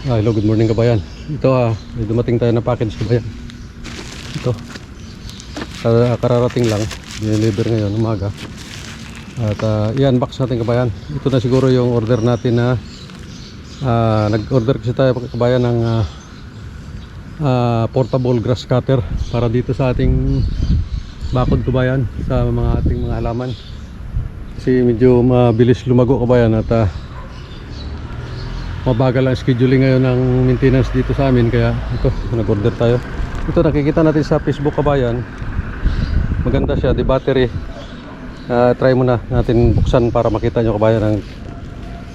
Hello, good morning kabayan. Ito may dumating tayo na package kabayan. Ito. Kararating lang. Dineliver ngayon umaga. At i-unbox natin kabayan. Ito na siguro yung order natin na nag-order kasi tayo kabayan ng portable grass cutter para dito sa ating bakod kabayan, sa mga ating mga halaman. Kasi medyo mabilis lumago kabayan at mabagal ang scheduling ngayon ng maintenance dito sa amin, kaya ito nag-order tayo. Ito nakikita natin sa Facebook kabayan, maganda siya, di battery. Try muna natin buksan para makita nyo kabayan ng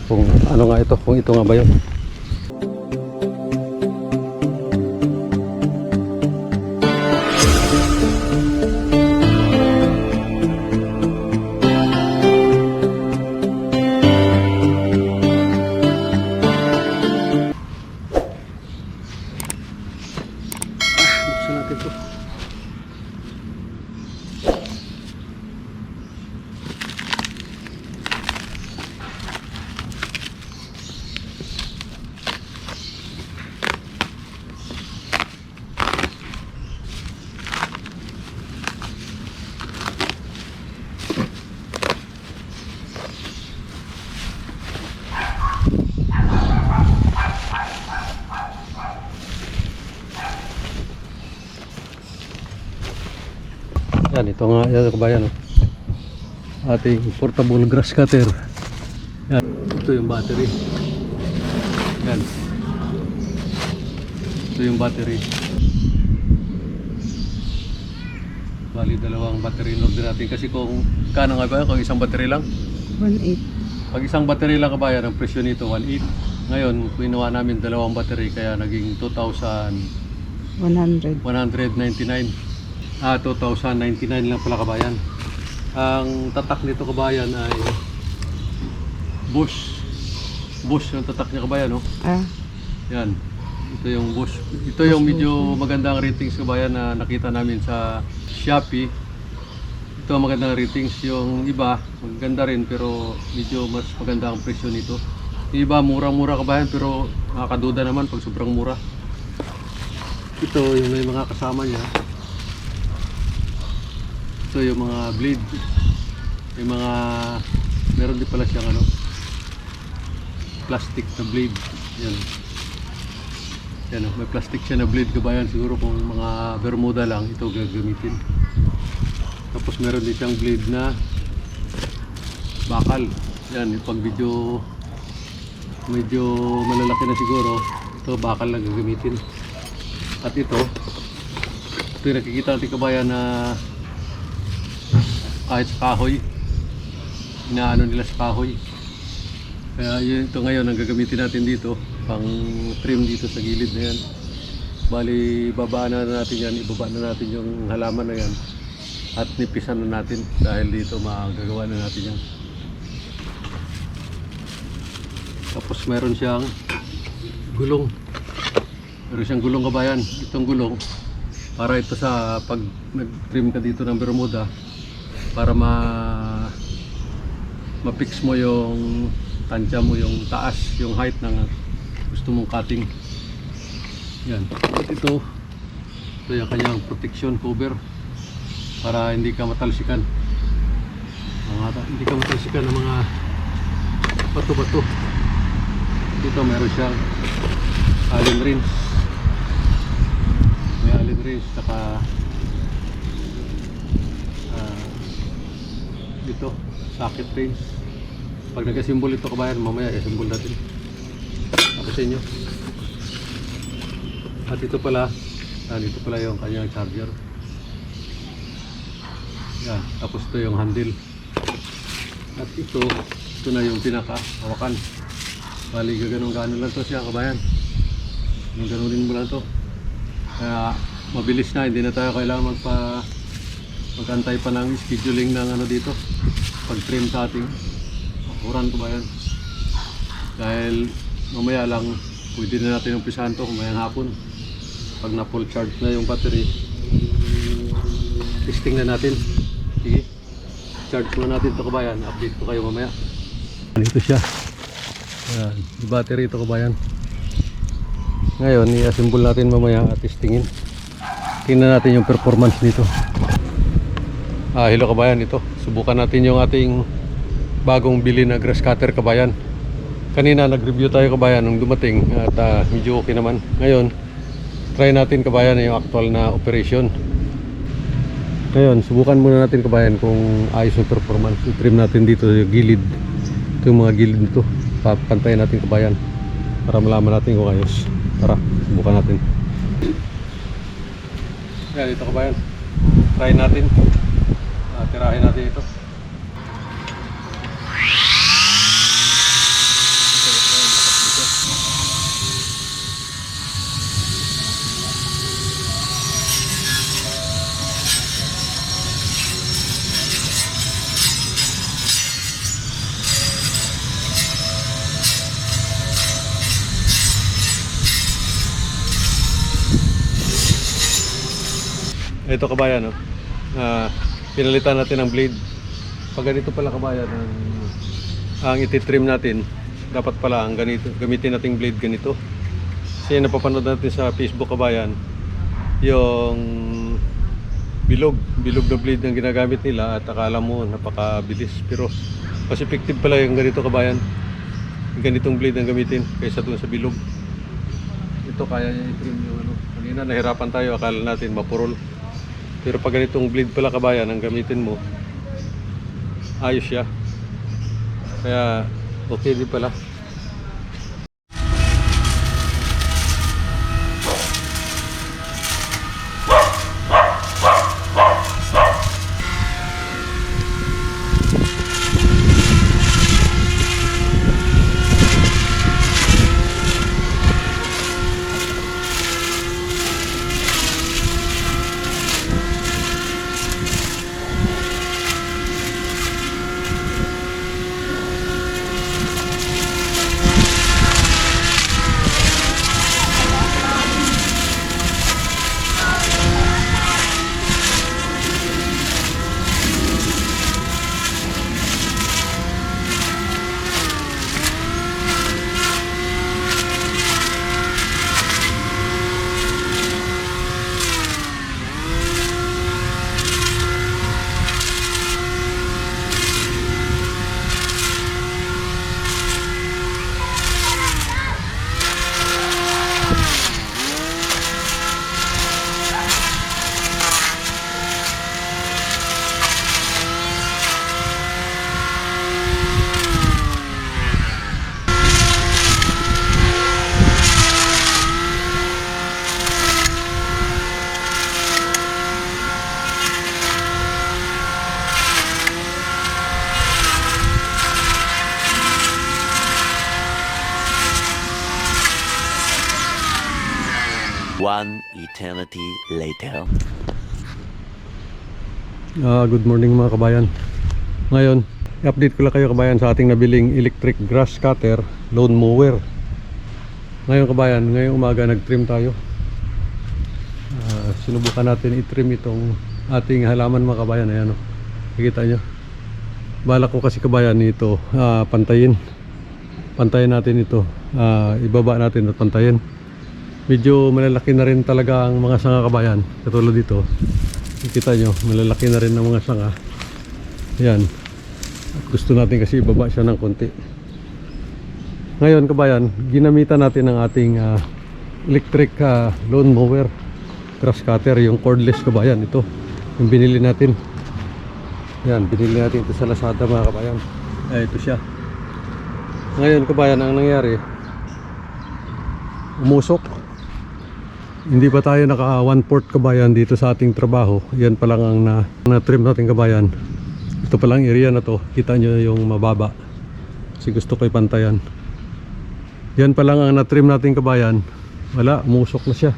kung ano nga ito, kung ito nga ba yun. Buksan natin ito. Yan, ito nga yan kabayan, ating portable grass cutter. Yan, ito yung battery. Yan, ito yung battery. Bali dalawang battery in order natin kasi kung kano nga ba kung isang battery lang? 1.8. Pag isang battery lang kabayan, ang presyo nito 1.8. Ngayon kinuha namin dalawang battery kaya naging 2,199. 2,099 lang pala kabayan. Ang tatak nito kabayan ay Bosch yung tatak niya kabayan, no? Yan, ito yung Bosch. Ito yung medyo magandang ratings kabayan na nakita namin sa Shopee. Ito magandang ratings. Yung iba maganda rin pero medyo mas maganda ang presyo nito. Yung iba mura-mura kabayan pero nakakaduda naman pag sobrang mura. Ito yung may mga kasama niya. Ito yung mga blade, yung mga meron din pala siyang plastic na blade. Yan, yan may plastic siya na blade kabayan. Siguro kung mga bermuda lang ito gagamitin. Tapos meron din siyang blade na bakal. Yan, pag medyo malalaki na siguro, ito bakal lang gagamitin. At ito yung nakikita natin kabayan na kahit sa kahoy, inaano nila sa kahoy. Kaya yun, ito ngayon ang gagamitin natin dito pang trim dito sa gilid na yan. Bali babaan na natin yan, ibaba na natin yung halaman na yan at nipisan na natin dahil dito magagawa na natin yan. Tapos meron siyang gulong, kabayan. Itong gulong para ito sa pag nag-trim ka dito ng bermuda, para ma-fix mo yung tansya mo, yung taas, yung height ng gusto mong cutting. Yan. At ito yung kanyang protection cover para hindi ka matalsikan. Hindi ka matalsikan ng mga bato-bato. Dito meron siyang allen wrench. May allen wrench, saka dito socket wrench. Pag nag-assemble ito kabayan, mamaya i-assemble natin. Tapos sa inyo. At ito pala, dito pala yung kanyang charger. Yan, tapos ito yung handle. At ito na yung pinaka-hawakan. Bali gaganong-ganon lang to siya kabayan. Yung ganunin mo lang to. Kaya mabilis na, hindi na tayo kailangan magantay pa ng scheduling ng dito pag-trim sa ating bakuran kabayan. Dahil mamaya lang pwede na natin umpisahan to mamayang hapon. Pag na full charge na yung battery, testing na natin. Sige, charge muna natin to kabayan. Update ko kayo mamaya. Ito siya. Ayan, battery ito kabayan. Ngayon, i-assemble natin mamaya at testingin. Tingnan natin yung performance nito. Hello kabayan, ito. Subukan natin yung ating bagong bili na grass cutter kabayan. Kanina nag-review tayo kabayan nung dumating at medyo okay naman. Ngayon, try natin kabayan yung actual na operation. Ngayon, subukan muna natin kabayan kung ayos yung performance. I-trim natin dito yung gilid. Ito yung mga gilid nito. Papantayin natin kabayan para malaman natin kung ayos. Tara, subukan natin. Yan, dito kabayan. Try natin. Tirahin natin ito. Ito kabayan, no? Pinalitan natin ang blade. Pag ganito pala kabayan ang ititrim natin, dapat pala ang ganito, gamitin nating blade ganito. Kasi napapanood natin sa Facebook kabayan, yung bilog na blade ang ginagamit nila at akala mo napakabilis, pero mas effective pala yung ganito kabayan. Ganitong blade ang gamitin kaysa dun sa bilog. Ito kaya niya itrim yung ano. Kanina nahirapan tayo, akala natin mapurol. Pero pag ganitong blade pala kabayan ang gamitin mo, ayos siya. Kaya okay din pala. One eternity later. Good morning mga kabayan. Ngayon, i-update ko lang kayo kabayan sa ating nabiling electric grass cutter lawn mower. Ngayon kabayan, ngayong umaga nag-trim tayo. Sinubukan natin i-trim itong ating halaman mga kabayan. Ayan o, nakikita nyo. Balak ko kasi kabayan ito pantayin natin ito. Ibaba natin at pantayin. Medyo malalaki na rin talaga ang mga sanga kabayan. Katulad dito, kita nyo, malalaki na rin ang mga sanga. Yan. At gusto natin kasi ibaba siya ng konti. Ngayon kabayan, ginamitan natin ang ating electric lawn mower grass cutter, yung cordless kabayan. Ito yung binili natin. Yan, binili natin ito sa Lazada mga kabayan. Ito siya. Ngayon kabayan, ang nangyari, umusok. Hindi pa tayo naka 1/4 kabayan dito sa ating trabaho. Yan pa lang ang na-trim natin kabayan. Ito pa lang area na to. Kita nyo yung mababa. Kasi gusto ko ipantayan. Yan pa lang ang na-trim natin kabayan. Wala, umusok na siya.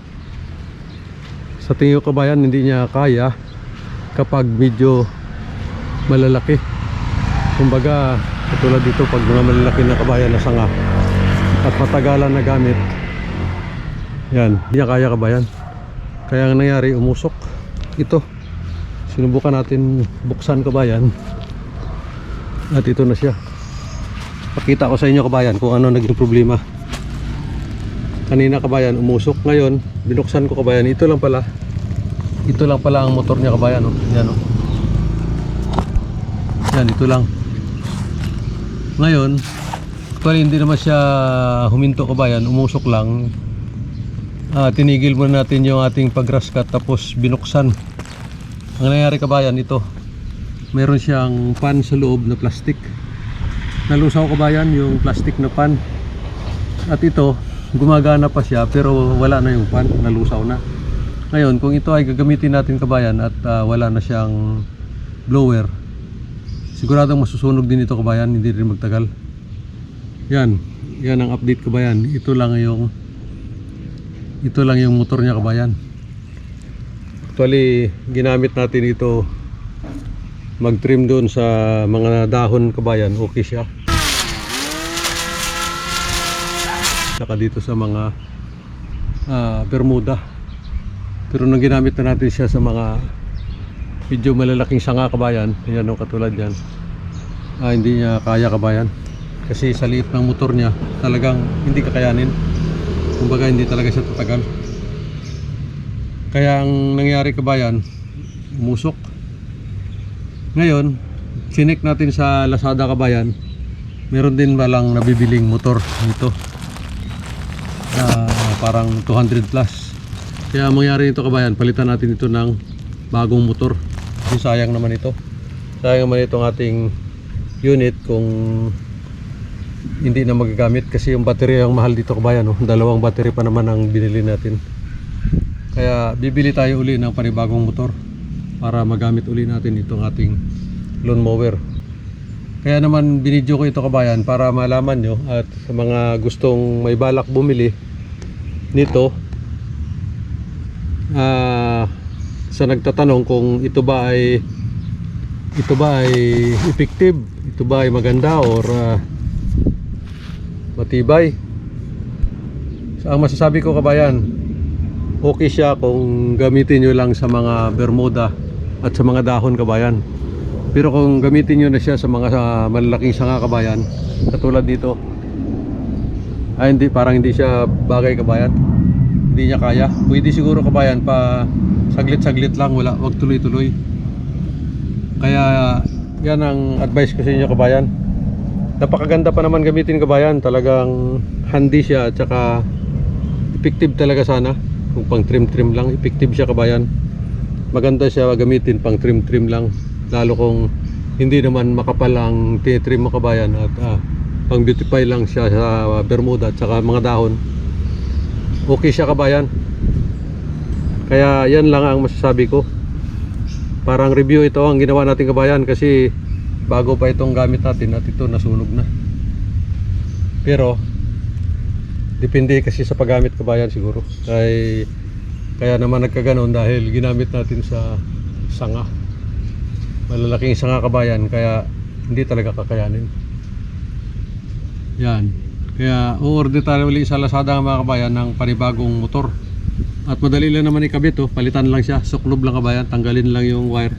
Sa tingin ko kabayan, hindi niya kaya kapag medyo malalaki. Kumbaga, katulad dito pag mga malalaki na kabayan na sanga at matagalan na gamit, yan, hindi niya kaya kabayan. Kaya ang nangyari, umusok. Ito, sinubukan natin buksan kabayan at ito na siya. Pakita ko sa inyo kabayan kung ano naging problema. Kanina kabayan, umusok. Ngayon, binuksan ko kabayan. Ito lang pala. Ito lang pala ang motor niya kabayan. Oh. Yan oh. Yan, ito lang. Ngayon, actually hindi naman siya huminto kabayan. Umusok lang. Tinigil muna natin yung ating pag-rascat tapos binuksan. Ang nangyari kabayan, ito. Meron siyang pan sa loob na plastic. Nalusaw kabayan yung plastic na pan. At ito, gumagana pa siya pero wala na yung pan, nalusaw na. Ngayon, kung ito ay gagamitin natin kabayan at wala na siyang blower, siguradong masusunog din ito kabayan, hindi rin magtagal. Yan ang update kabayan. Ito lang yung motor niya kabayan. Actually, ginamit natin ito mag-trim doon sa mga dahon kabayan, okay siya. Saka dito sa mga Bermuda. Pero nung ginamit na natin siya sa mga medyo malalaking sanga kabayan, yan o katulad yan, hindi niya kaya kabayan. Kasi sa liit ng motor niya, talagang hindi kakayanin. Kumbaga hindi talaga siya tatagal. Kaya ang nangyari kabayan, umusok. Ngayon, chinek natin sa Lazada kabayan, meron din balang nabibiling motor nito. Parang 200 plus. Kaya ang mangyari nito kabayan, palitan natin ito ng bagong motor. Kasi sayang naman ito. Sayang naman itong ating unit kung hindi na magagamit. Kasi yung battery ang mahal dito kabayan. Oh. Dalawang battery pa naman ang binili natin. Kaya bibili tayo uli ng panibagong motor para magamit uli natin itong ating lawn mower. Kaya naman binidyo ko ito kabayan para malaman nyo at sa mga gustong may balak bumili nito, sa nagtatanong kung ito ba ay effective, ito ba ay maganda or matibay. So, ang masasabi ko kabayan, okay siya kung gamitin nyo lang sa mga Bermuda at sa mga dahon kabayan. Pero kung gamitin nyo na siya sa mga malalaking sanga kabayan, katulad dito, hindi, parang hindi siya bagay kabayan. Hindi niya kaya. Pwede siguro kabayan pa saglit-saglit lang, wag tuloy-tuloy. Kaya yan ang advice ko sa inyo kabayan. Napakaganda pa naman gamitin kabayan. Talagang handy siya at saka effective talaga sana. Kung pang trim-trim lang, effective siya kabayan. Maganda siya gamitin pang trim-trim lang. Lalo kung hindi naman makapal ang tinitrim mo kabayan at pang beautify lang siya sa Bermuda at saka mga dahon, okay siya kabayan. Kaya yan lang ang masasabi ko. Parang review ito ang ginawa natin kabayan kasi bago pa itong gamit natin at ito nasunog na. Pero depende kasi sa paggamit kabayan siguro. Kaya naman nagkaganon dahil ginamit natin sa sanga, malalaking sanga kabayan, kaya hindi talaga kakayanin. Yan. Kaya o-order tayo ulit sa Lazada mga kabayan ng panibagong motor. At madali lang naman ikabit oh. Palitan lang siya, suklob lang kabayan. Tanggalin lang yung wire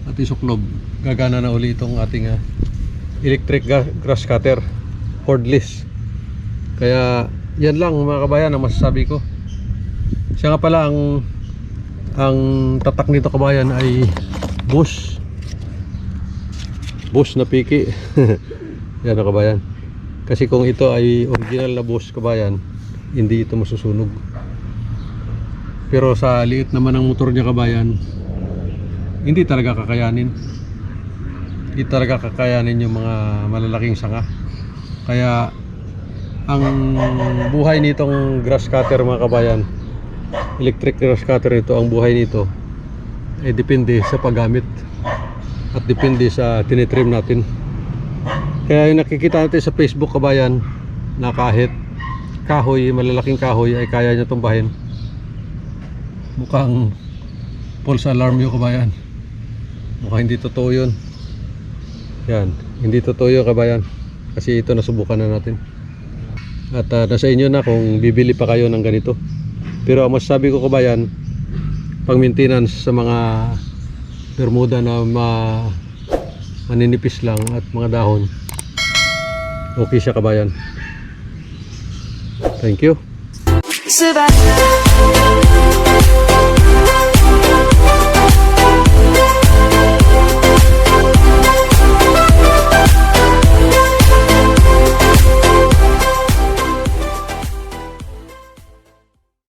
at isuklob. Gagana na ulit itong ating electric grass cutter, cordless. Kaya yan lang mga kabayan ang masasabi ko. Siya nga pala ang tatak nito kabayan ay Bosch na piki. Yan o kabayan. Kasi kung ito ay original na Bosch kabayan, hindi ito masusunog. Pero sa liit naman ng motor niya kabayan, hindi talaga kakayanin. Hindi talaga kakayanin yung mga malalaking sanga. Kaya ang buhay nitong grass cutter mga kabayan, electric grass cutter ito, ang buhay nito ay depende sa paggamit at depende sa tinitrim natin. Kaya yung nakikita natin sa Facebook kabayan na kahit kahoy, malalaking kahoy ay kaya niya tumbahin, mukhang false alarm yung kabayan. Mukhang hindi totoo yun. Yan, hindi totoo yun kabayan, kasi ito nasubukan na natin. At nasa inyo na kung bibili pa kayo ng ganito. Pero ang masasabi ko kabayan, pang maintenance sa mga Bermuda na maninipis lang at mga dahon, okay siya kabayan. Thank you. Subhanallah.